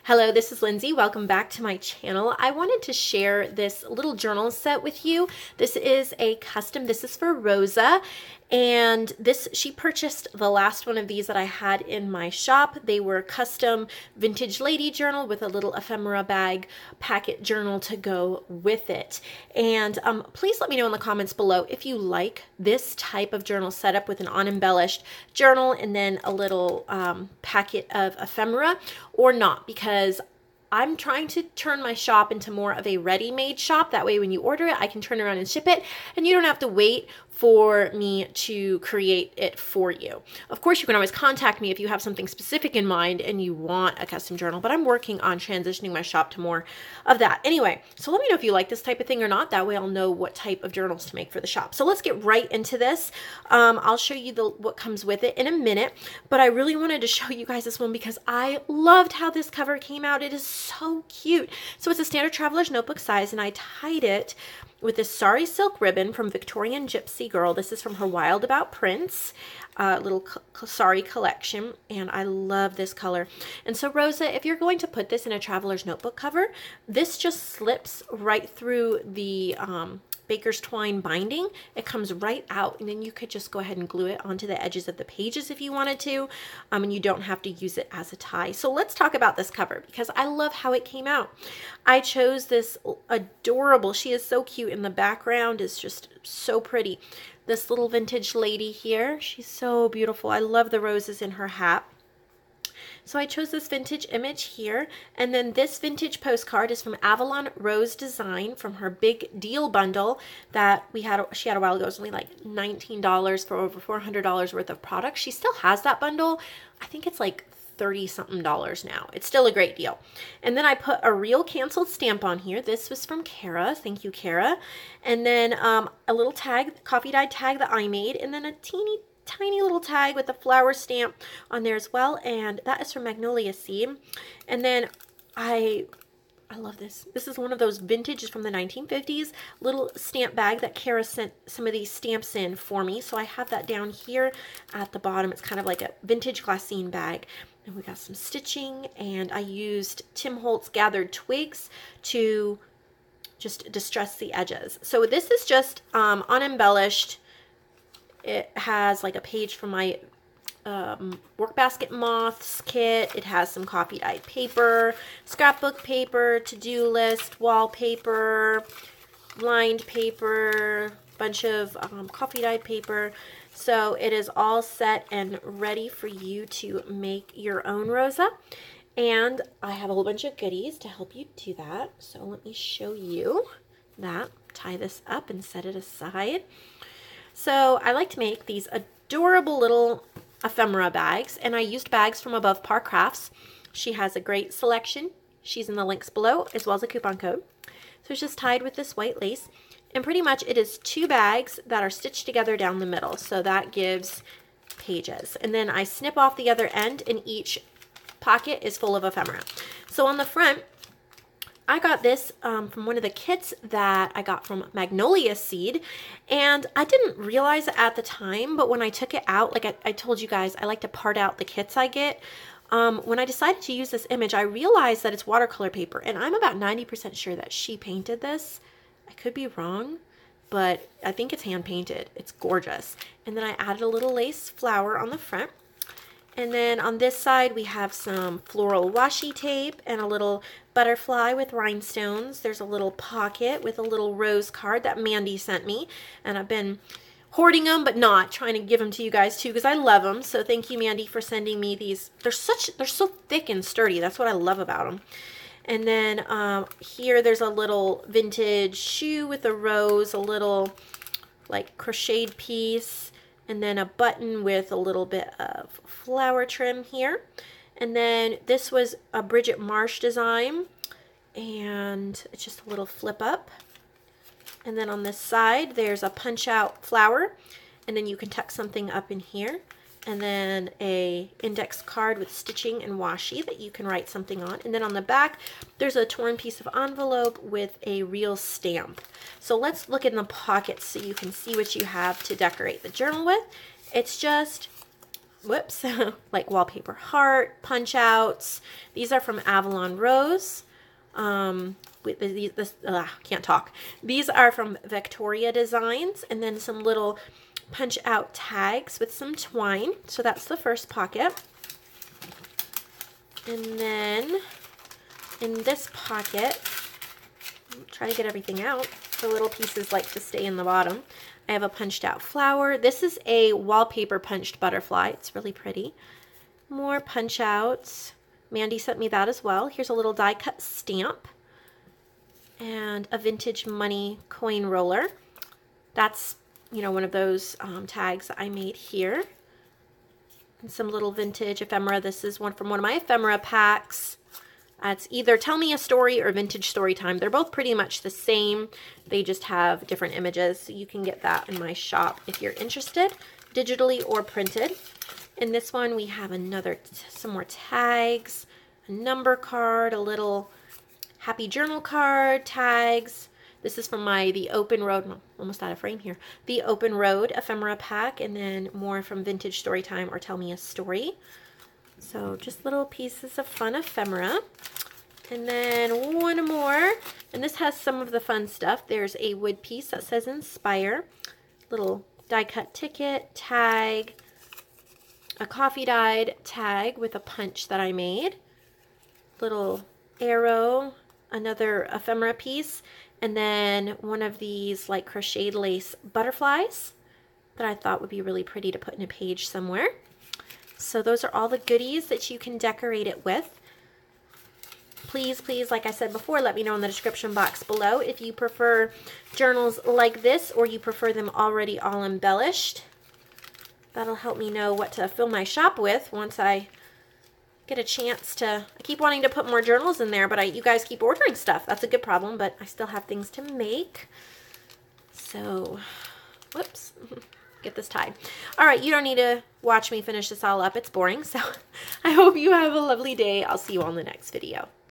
Hello, this is Lindsay. Welcome back to my channel. I wanted to share this little journal set with you. This is a custom. This is for Rosa, and she purchased the last one of these that I had in my shop. They were custom vintage lady journal with a little ephemera bag packet journal to go with it. And please let me know in the comments below if you like this type of journal setup with an unembellished journal and then a little packet of ephemera or not, because I'm trying to turn my shop into more of a ready-made shop. That way when you order it, I can turn around and ship it and you don't have to wait for me to create it for you. Of course, you can always contact me if you have something specific in mind and you want a custom journal, but I'm working on transitioning my shop to more of that. Anyway, so let me know if you like this type of thing or not. That way I'll know what type of journals to make for the shop. So let's get right into this. I'll show you what comes with it in a minute, but I really wanted to show you guys this one because I loved how this cover came out. It is so cute. So it's a standard traveler's notebook size, and I tied it with this sari silk ribbon from Victorian Gypsy Girl. This is from her Wild About Prints little sari collection, and I love this color. And so Rosa, if you're going to put this in a traveler's notebook cover, this just slips right through the baker's twine binding. It comes right out, and then you could just go ahead and glue it onto the edges of the pages if you wanted to, and you don't have to use it as a tie. So let's talk about this cover because I love how it came out. I chose this adorable, she is so cute, and the background is just so pretty. This little vintage lady here, she's so beautiful. I love the roses in her hat. So I chose this vintage image here, and then this vintage postcard is from Avalon Rose Design from her big deal bundle that she had a while ago. It was only like $19 for over $400 worth of products. She still has that bundle. I think it's like $30-something now. It's still a great deal. And then I put a real canceled stamp on here. This was from Kara. Thank you, Kara. And then a little tag, coffee dyed tag that I made, and then a tiny little tag with a flower stamp on there as well, and that is from Magnolia Seed. And then I love this. This is one of those vintages from the 1950s little stamp bag that Kara sent some of these stamps in for me. So I have that down here at the bottom. It's kind of like a vintage glassine bag. And we got some stitching, and I used Tim Holtz gathered twigs to just distress the edges. So this is just unembellished. It has like a page from my work basket moths kit. It has some coffee dyed paper, scrapbook paper, to-do list, wallpaper, lined paper, bunch of coffee dyed paper. So it is all set and ready for you to make your own Rosa. And I have a whole bunch of goodies to help you do that. So let me show you that. Tie this up and set it aside. So I like to make these adorable little ephemera bags, and I used bags from Above Par Crafts. She has a great selection. She's in the links below, as well as a coupon code. So it's just tied with this white lace, and pretty much it is 2 bags that are stitched together down the middle, so that gives pages. And then I snip off the other end, and each pocket is full of ephemera. So on the front, I got this from one of the kits that I got from Magnolia Seed, and I didn't realize it at the time, but when I took it out, like I told you guys, I like to part out the kits I get. When I decided to use this image, I realized that it's watercolor paper, and I'm about 90% sure that she painted this. I could be wrong, but I think it's hand painted. It's gorgeous. And then I added a little lace flower on the front. And then on this side, we have some floral washi tape and a little butterfly with rhinestones. There's a little pocket with a little rose card that Mandy sent me. And I've been hoarding them, but not trying to give them to you guys too, because I love them. So thank you, Mandy, for sending me these. They're so thick and sturdy. That's what I love about them. And then here there's a little vintage shoe with a rose, a little like crocheted piece, and then a button with a little bit of flower trim here. And then this was a Bridget Marsh design, and it's just a little flip up. And then on this side, there's a punch out flower, and then you can tuck something up in here. And then a index card with stitching and washi that you can write something on. And then on the back, there's a torn piece of envelope with a real stamp. So let's look in the pockets so you can see what you have to decorate the journal with. It's just whoops, like wallpaper heart, punch outs. These are from Avalon Rose. Can't talk. These are from Victoria Designs, and then some little punch out tags with some twine. So that's the first pocket. And then in this pocket, try to get everything out. The little pieces like to stay in the bottom. I have a punched out flower. This is a wallpaper punched butterfly. It's really pretty. More punch outs. Mandy sent me that as well. Here's a little die cut stamp and a vintage money coin roller. That's, you know, one of those tags that I made here. And some little vintage ephemera. This is one from one of my ephemera packs. It's either Tell Me a Story or Vintage Story Time. They're both pretty much the same. They just have different images. So you can get that in my shop if you're interested, digitally or printed. In this one, we have some more tags, a number card, a little happy journal card, tags. This is from the Open Road, almost out of frame here, the Open Road ephemera pack, and then more from Vintage Storytime or Tell Me a Story. So just little pieces of fun ephemera. And then one more, and this has some of the fun stuff. There's a wood piece that says Inspire, little die cut ticket, tag, a coffee dyed tag with a punch that I made, little arrow, another ephemera piece, and then one of these like crocheted lace butterflies that I thought would be really pretty to put in a page somewhere. So those are all the goodies that you can decorate it with. Please, please, like I said before, let me know in the description box below if you prefer journals like this or you prefer them already all embellished. That'll help me know what to fill my shop with once I get a chance to. I keep wanting to put more journals in there, but you guys keep ordering stuff. That's a good problem, but I still have things to make. So, whoops. Get this tied. All right, you don't need to watch me finish this all up. It's boring. So I hope you have a lovely day. I'll see you on the next video.